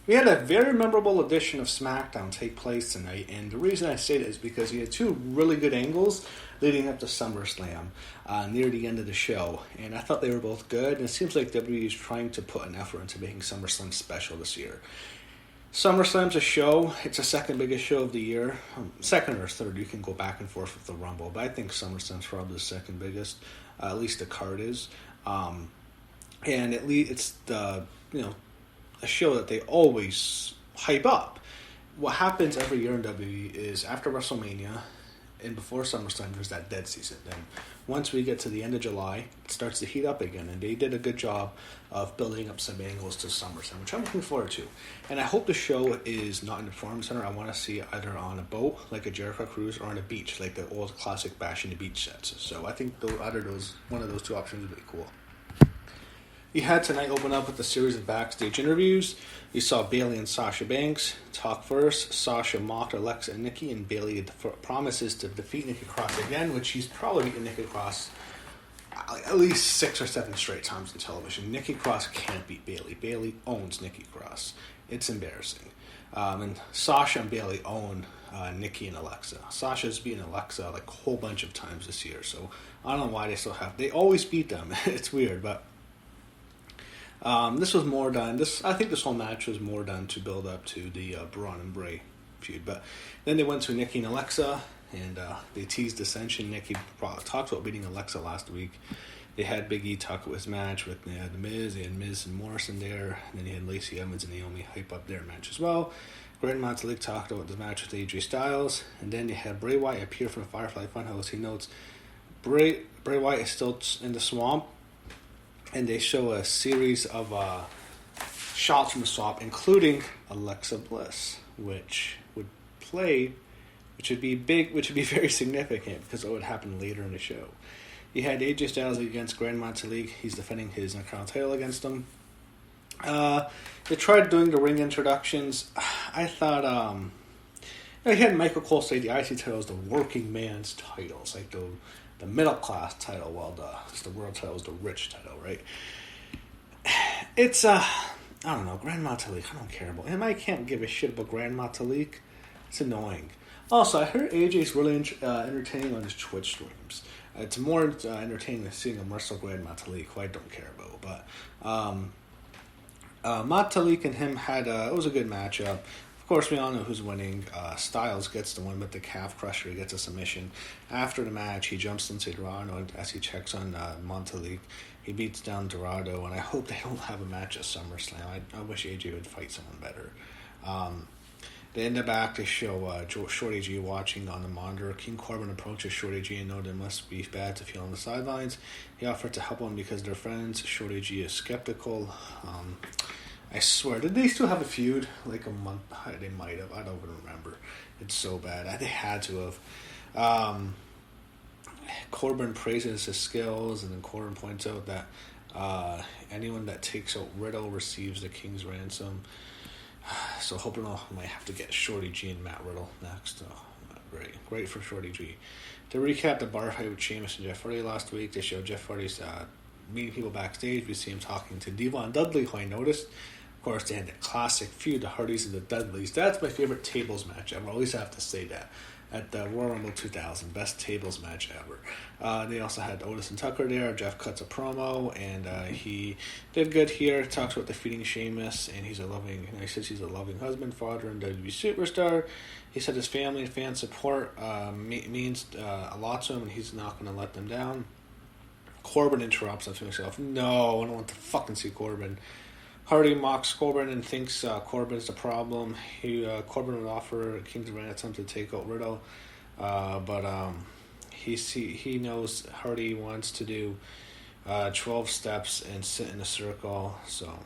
We had a very memorable edition of SmackDown take place tonight, and the reason I say that is because you had two really good angles leading up to SummerSlam near the end of the show, and I thought they were both good, and it seems like WWE is trying to put an effort into making SummerSlam special this year. SummerSlam's a show. It's the second biggest show of the year. Second or third, you can go back and forth with the Rumble, but I think SummerSlam's probably the second biggest. At least the card is. And it's the, a show that they always hype up. What happens every year in WWE is after WrestleMania and before SummerSlam, there's that dead season. Then once we get to the end of July, it starts to heat up again. And they did a good job of building up some angles to SummerSlam, which I'm looking forward to. And I hope the show is not in the Performance Center. I want to see it either on a boat, like a Jericho Cruise, or on a beach, like the old classic Bash in the Beach sets. So I think one of those two options would be cool. You had tonight open up with a series of backstage interviews. You saw Bayley and Sasha Banks talk first. Sasha mocked Alexa and Nikki, and Bayley promises to defeat Nikki Cross again, which she's probably beaten Nikki Cross at least 6 or 7 straight times on television. Nikki Cross can't beat Bayley. Bayley owns Nikki Cross. It's embarrassing. And Sasha and Bayley own Nikki and Alexa. Sasha's beaten Alexa like a whole bunch of times this year, so I don't know why they always beat them. It's weird, but this was more done. I think this whole match was more done to build up to the Braun and Bray feud. But then they went to Nikki and Alexa, and they teased dissension. Nikki talked about beating Alexa last week. They had Big E talk about his match with The Miz. They had Miz and Morrison there. And then you had Lacey Evans and Naomi hype up their match as well. Grand Metalik talked about the match with AJ Styles. And then you had Bray Wyatt appear from the Firefly Funhouse. He notes Bray Wyatt is still in the swamp. And they show a series of shots from the swamp, including Alexa Bliss, which would be big, which would be very significant because it would happen later in the show. You had AJ Styles against Grand Metalik. He's defending his Crown title against him. They tried doing the ring introductions. I thought, you had Michael Cole say the IC title is the working man's title. It's like the middle class title, while the world title is the rich title, right? It's I don't know, Grand Metalik. I don't care about him. I can't give a shit about Grand Metalik. It's annoying. Also, I heard AJ's really entertaining on his Twitch streams. It's more entertaining than seeing him wrestle Grand Metalik, who I don't care about. But Metalik and him had it was a good matchup. Of course, we all know who's winning. Styles gets the win with the calf crusher. He gets a submission. After the match, he jumps into Dorado as he checks on Metalik. He beats down Dorado, and I hope they don't have a match at SummerSlam. I wish AJ would fight someone better. They end the back to show Shorty G watching on the monitor. King Corbin approaches Shorty G and knows it must be bad to feel on the sidelines. He offered to help him because they're friends. Shorty G is skeptical. I swear, did they still have a feud? Like a month? They might have. I don't even remember. It's so bad. They had to have. Corbin praises his skills, and then Corbin points out that anyone that takes out Riddle receives the King's ransom. So hoping I might have to get Shorty G and Matt Riddle next. Great for Shorty G. To recap the bar fight with Sheamus and Jeff Hardy last week, they showed Jeff Hardy's meeting people backstage. We see him talking to Devon Dudley, who I noticed. Of course, they had the classic feud, the Hardys and the Dudleys. That's my favorite tables match ever. I always have to say that. At the Royal Rumble 2000, best tables match ever. They also had Otis and Tucker there. Jeff cuts a promo, and he did good here. Talks about defeating Sheamus, and he says he's a loving husband, father, and WWE superstar. He said his family and fan support means a lot to him, and he's not going to let them down. Corbin interrupts him to himself. No, I don't want to fucking see Corbin. Hardy mocks Corbin and thinks Corbin is the problem. Corbin would offer King's ransom to take out Riddle, but he knows Hardy wants to do 12 steps and sit in a circle. So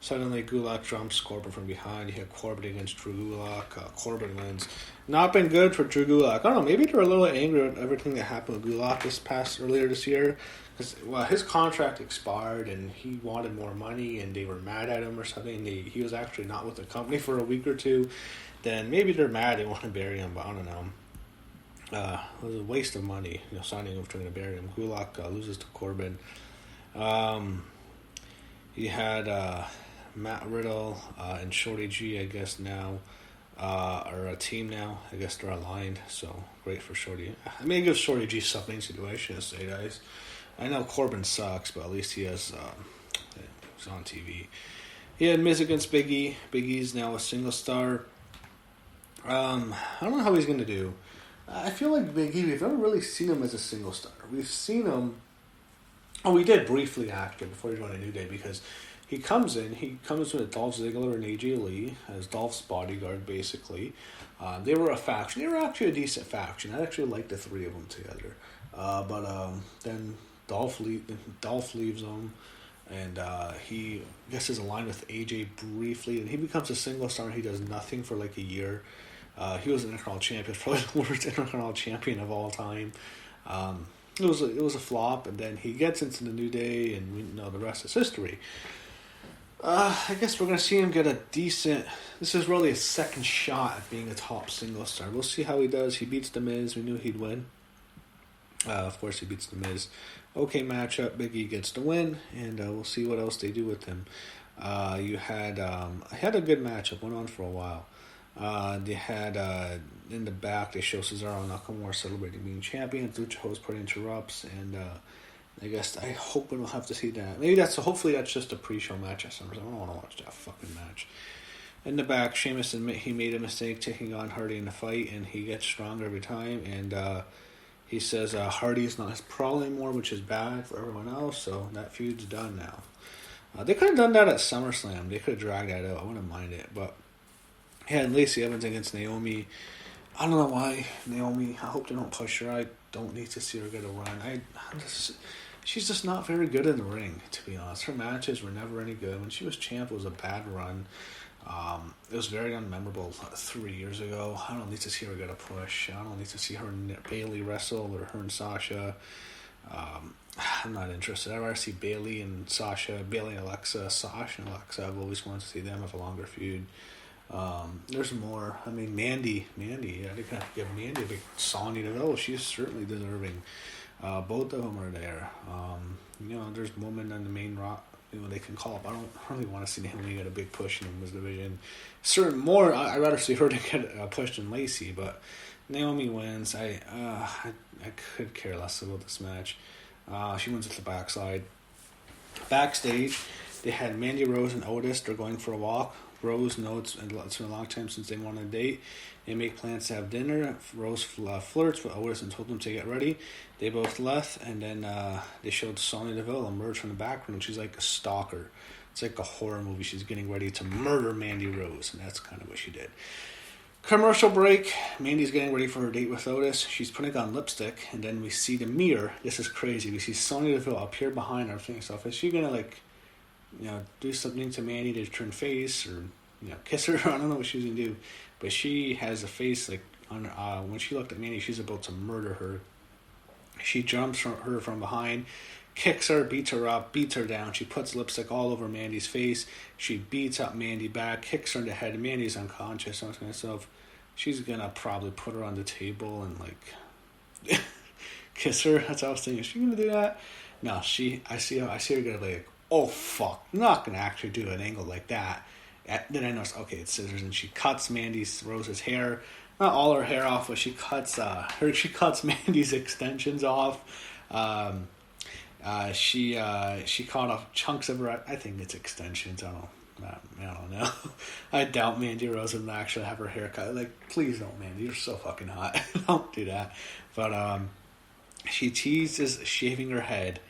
suddenly Gulak jumps Corbin from behind. You have Corbin against Drew Gulak. Corbin wins. Not been good for Drew Gulak. I don't know. Maybe they're a little angry at everything that happened with Gulak earlier this year. Because his contract expired and he wanted more money and they were mad at him or something. He was actually not with the company for a week or two. Then maybe they're mad, they want to bury him, but I don't know. It was a waste of money, signing him trying to bury him. Gulak loses to Corbin. You had Matt Riddle and Shorty G, I guess now, are a team now. I guess they're aligned, so great for Shorty. I mean, it gives Shorty G something to do, I should say, guys. I know Corbin sucks, but at least he has, he's on TV. He had Miz against Big E. Big E's now a single star. I don't know how he's going to do. I feel like Big E, we've never really seen him as a single star. We've seen him... Oh, we did briefly actually before he joined a New Day, because he comes with Dolph Ziggler and AJ Lee as Dolph's bodyguard, basically. They were a faction. They were actually a decent faction. I actually liked the three of them together. But then Dolph leaves them, and he, I guess, is aligned with AJ briefly, and he becomes a single star, and he does nothing for like a year. He was an Intercontinental champion, probably the worst Intercontinental champion of all time. It was a flop, and then he gets into the New Day, and we know the rest is history. I guess we're going to see him get a decent... This is really a second shot at being a top single star. We'll see how he does. He beats The Miz. We knew he'd win. Of course, he beats The Miz. Okay matchup. Big E gets the win, and we'll see what else they do with him. You had a good matchup. Went on for a while. They had, in the back, they show Cesaro Nakamura celebrating being champions. Lucha Host Party interrupts, and I guess I hope we don't have to see that. Hopefully that's just a pre-show match at SummerSlam. I don't want to watch that fucking match. In the back, Sheamus admit he made a mistake taking on Hardy in the fight, and he gets stronger every time, and he says Hardy's not his problem anymore, which is bad for everyone else, so that feud's done now. They could have done that at SummerSlam. They could have dragged that out. I wouldn't mind it, but... Yeah, Lacey Evans against Naomi. I don't know why Naomi. I hope they don't push her. I don't need to see her get a run. She's just not very good in the ring, to be honest. Her matches were never any good. When she was champ, it was a bad run. It was very unmemorable 3 years ago. I don't need to see her get a push. I don't need to see her and Bayley wrestle, or her and Sasha. I'm not interested. I'd rather see Bayley and Sasha, Bayley and Alexa. Sasha and Alexa, I've always wanted to see them have a longer feud. There's more. I mean, Mandy. Yeah, they kind of give Mandy a big Sonya Deville. She's certainly deserving. Both of them are there. There's women on the main rock. They can call up. I don't really want to see Naomi get a big push in the women's division. I'd rather see her to get a push than Lacey, but Naomi wins. I could care less about this match. She wins with the backside. Backstage, they had Mandy Rose and Otis. They're going for a walk. Rose knows it's been a long time since they went on a date. They make plans to have dinner. Rose flirts with Otis and told them to get ready. They both left, and then they showed Sonya Deville emerge from the background. She's like a stalker. It's like a horror movie. She's getting ready to murder Mandy Rose, and that's kind of what she did. Commercial break. Mandy's getting ready for her date with Otis. She's putting on lipstick, and then we see the mirror. This is crazy. We see Sonya Deville appear behind her. Thinking stuff. Is she gonna do something to Mandy to turn face, or kiss her? I don't know what she's gonna do, but she has a face like on when she looked at Mandy, she's about to murder her. She jumps her from behind, kicks her, beats her up, beats her down. She puts lipstick all over Mandy's face. She beats up Mandy back, kicks her in the head. Mandy's unconscious. I was going to myself, she's gonna probably put her on the table and kiss her. That's what I was thinking. Is she gonna do that? No, I see her gonna be like, oh fuck, I'm not gonna actually do an angle like that. Then I noticed, okay, it's scissors, and she cuts Rose's hair, not all her hair off, but she cuts Mandy's extensions off. She cut off chunks of her. I think it's extensions. I don't know. I doubt Mandy Rose would actually have her hair cut. Like, please don't, Mandy. You're so fucking hot. Don't do that. But she teases shaving her head.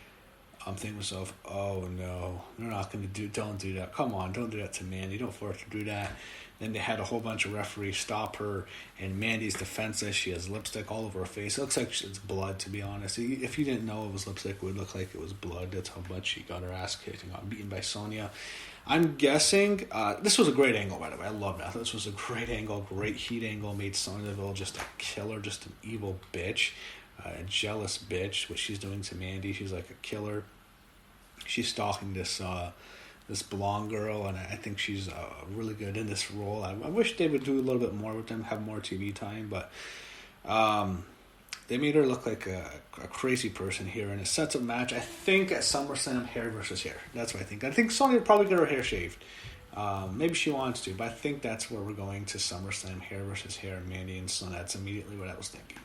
I'm thinking to myself, oh no, they're not going to don't do that. Come on, don't do that to Mandy. Don't force her to do that. Then they had a whole bunch of referees stop her, and Mandy's defenseless. She has lipstick all over her face. It looks like it's blood, to be honest. If you didn't know it was lipstick, it would look like it was blood. That's how much she got her ass kicked and got beaten by Sonya. I'm guessing, this was a great angle, by the way. I love that. This was a great angle, great heat angle. Made Sonya Deville just a killer, just an evil bitch, a jealous bitch, what she's doing to Mandy. She's like a killer. She's stalking this blonde girl, and I think she's really good in this role. I wish they would do a little bit more with them, have more TV time, but they made her look like a crazy person here. And it sets up match, I think, at SummerSlam, hair versus hair. That's what I think. I think Sonya would probably get her hair shaved, Maybe she wants to, but I think that's where we're going to SummerSlam, hair versus hair, Mandy and Son. That's immediately what I was thinking.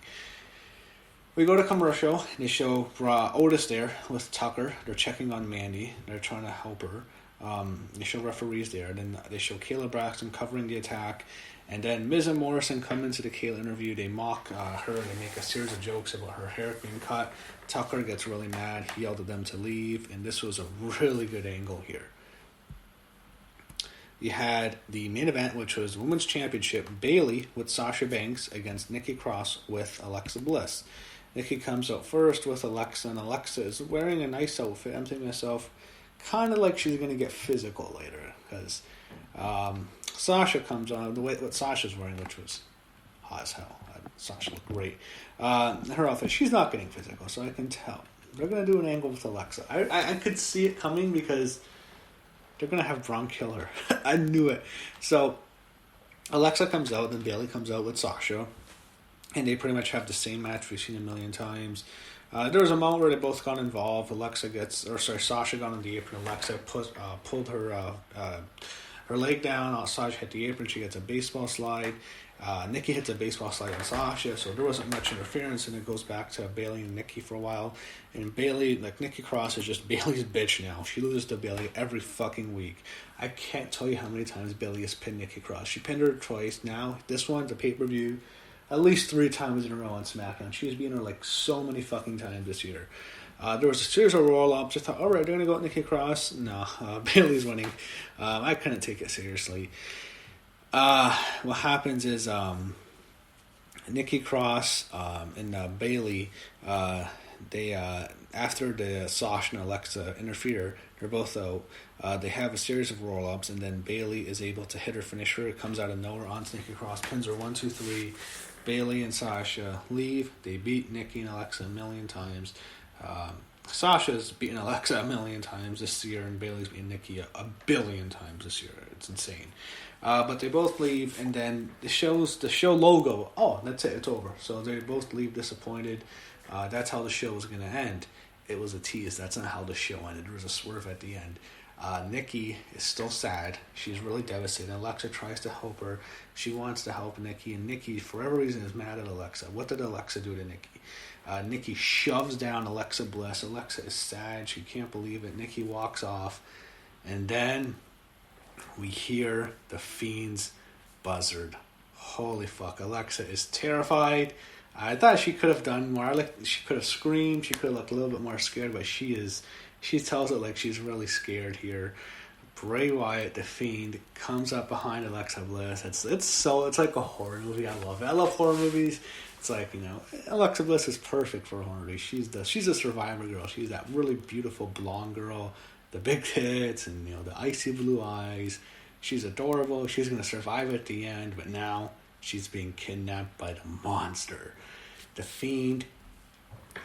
We go to commercial. They show Otis there with Tucker. They're checking on Mandy. They're trying to help her. They show referees there. Then they show Kayla Braxton covering the attack. And then Miz and Morrison come into the Kayla interview. They mock her. They make a series of jokes about her hair being cut. Tucker gets really mad. He yelled at them to leave. And this was a really good angle here. You had the main event, which was Women's Championship, Bayley with Sasha Banks against Nikki Cross with Alexa Bliss. Nikki comes out first with Alexa, and Alexa is wearing a nice outfit. I'm thinking to myself, kind of like she's going to get physical later, because Sasha comes on, the way what Sasha's wearing, which was hot as hell. Sasha looked great. Her outfit, she's not getting physical, so I can tell. They're going to do an angle with Alexa. I could see it coming because they're going to have Braun kill her. I knew it. So Alexa comes out, then Bayley comes out with Sasha. And they pretty much have the same match we've seen a million times. There was a moment where they both got involved. Sasha got on the apron. Alexa pulled her leg down. Sasha hit the apron. She gets a baseball slide. Nikki hits a baseball slide on Sasha, so there wasn't much interference, and it goes back to Bayley and Nikki for a while. And Bayley, Nikki Cross is just Bayley's bitch now. She loses to Bayley every fucking week. I can't tell you how many times Bayley has pinned Nikki Cross. She pinned her twice. Now, this one's a pay-per-view. At least 3 times in a row on SmackDown. She's been her so many fucking times this year. There was a series of roll-ups. Just thought, alright, they're going to go with Nikki Cross. No, Bayley's winning. I couldn't take it seriously. What happens is Nikki Cross and Bayley, they after the Sasha and Alexa interfere, they're both out. They have a series of roll-ups, and then Bayley is able to hit her finisher. It comes out of nowhere onto Nikki Cross, pins her 1, 2, 3. Bayley and Sasha leave. They beat Nikki and Alexa a million times. Sasha's beaten Alexa a million times this year, and Bayley's beaten Nikki a billion times this year. It's insane. But they both leave, and then the show logo. Oh, that's it. It's over. So they both leave disappointed. That's how the show was going to end. It was a tease. That's not how the show ended. There was a swerve at the end. Nikki is still sad. She's really devastated. Alexa tries to help her. She wants to help Nikki, and Nikki, for whatever reason, is mad at Alexa. What did Alexa do to Nikki? Nikki shoves down Alexa Bliss. Alexa is sad. She can't believe it. Nikki walks off, and then we hear the Fiend's buzzard. Holy fuck. Alexa is terrified. I thought she could have done more. She could have screamed. She could have looked a little bit more scared, but she tells it like she's really scared here. Bray Wyatt, the Fiend, comes up behind Alexa Bliss. It's like a horror movie. I love it. I love horror movies. It's like, Alexa Bliss is perfect for a horror movie. She's a survivor girl. She's that really beautiful blonde girl, the big tits and the icy blue eyes. She's adorable. She's gonna survive at the end, but now she's being kidnapped by the monster. The Fiend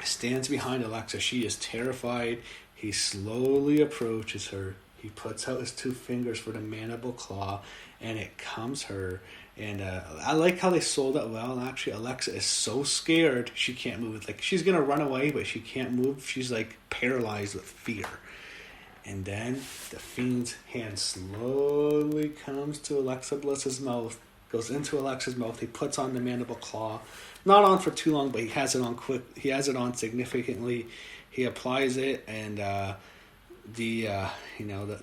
stands behind Alexa. She is terrified. He slowly approaches her. He puts out his 2 fingers for the mandible claw, and it comes her. And I like how they sold it well. Actually, Alexa is so scared she can't move. She's gonna run away, but she can't move. She's paralyzed with fear. And then the Fiend's hand slowly comes to Alexa Bliss's mouth, goes into Alexa's mouth. He puts on the mandible claw, not on for too long, but he has it on quick. He has it on significantly. He applies it, and the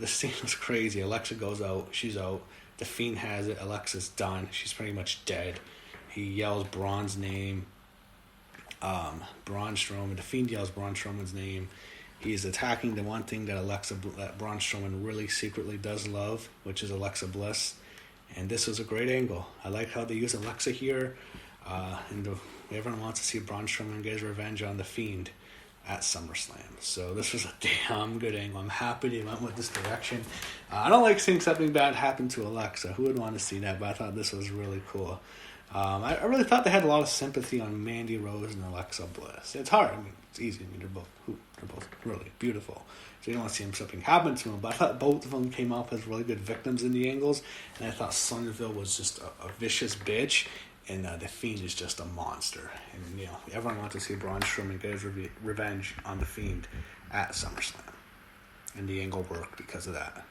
scene was crazy. Alexa goes out. She's out. The Fiend has it. Alexa's done. She's pretty much dead. He yells Braun's name. Braun Strowman. The Fiend yells Braun Strowman's name. He's attacking the one thing that Braun Strowman really secretly does love, which is Alexa Bliss. And this was a great angle. I like how they use Alexa here. Everyone wants to see Braun Strowman get his revenge on the Fiend at SummerSlam. So this was a damn good angle. I'm happy they went with this direction. I don't like seeing something bad happen to Alexa. Who would want to see that? But I thought this was really cool. I really thought they had a lot of sympathy on Mandy Rose and Alexa Bliss. It's hard. It's easy. They're both really beautiful. So you don't want to see something happen to them. But I thought both of them came off as really good victims in the angles. And I thought Somerville was just a vicious bitch. And the Fiend is just a monster. And, everyone wants to see Braun Strowman get his revenge on the Fiend at SummerSlam. And the angle worked because of that.